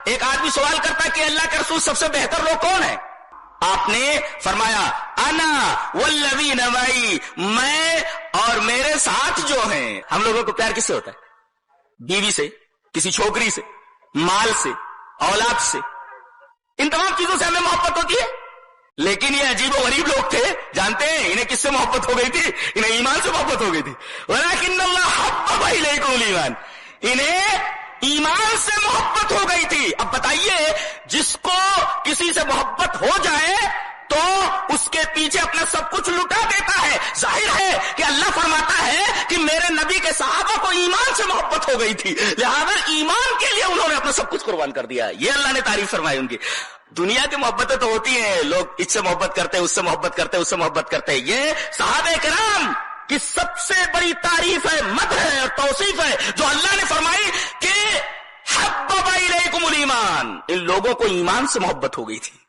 ایک آدمی سوال کرتا کہ اللہ کے رسول سب سے بہتر لوگ کون ہیں؟ آپ نے فرمایا انا والذین معی، میں اور میرے ساتھ جو ہیں۔ ہم لوگوں کو پیار کس سے ہوتا ہے؟ بیوی سے، کسی چھوکری سے، مال سے، اولاد سے، ان تمام چیزوں سے ہمیں محبت ہوتی ہے۔ لیکن یہ عجیب و غریب لوگ تھے، جانتے ہیں انہیں کس سے محبت ہو گئی تھی؟ انہیں ایمان سے محبت ہو گئی تھی۔ وَلَٰكِنَّ اللَّهَ حَبَّبَ إِلَيْكُمُ الْإِيمَانَ، انہیں ایمان سے محبت ہو گئی تھی۔ اب بتائیے، جس کو کسی سے محبت ہو جائے تو اس کے پیچھے اپنا سب کچھ لٹا دیتا ہے۔ ظاہر ہے کہ اللہ فرماتا ہے کہ میرے نبی کے صحابہ کو ایمان سے محبت ہو گئی تھی، لہذا ایمان کے لیے انہوں نے اپنا سب کچھ قربان کر دیا۔ یہ اللہ نے تعریف فرمائی ان کی۔ دنیا کی محبتیں تو ہوتی ہیں، لوگ اس سے محبت کرتے ہیں، اس سے محبت کرتے ہیں، اس سے محبت کرتے ہیں۔ یہ صحابہ کرام کی سب سے بڑی تعریف ہے، مدح ہے اور توصیف ہے، جو اللہ نے فرمائی کہ حبب الیکم الایمان، ان لوگوں کو ایمان سے محبت ہو گئی تھی۔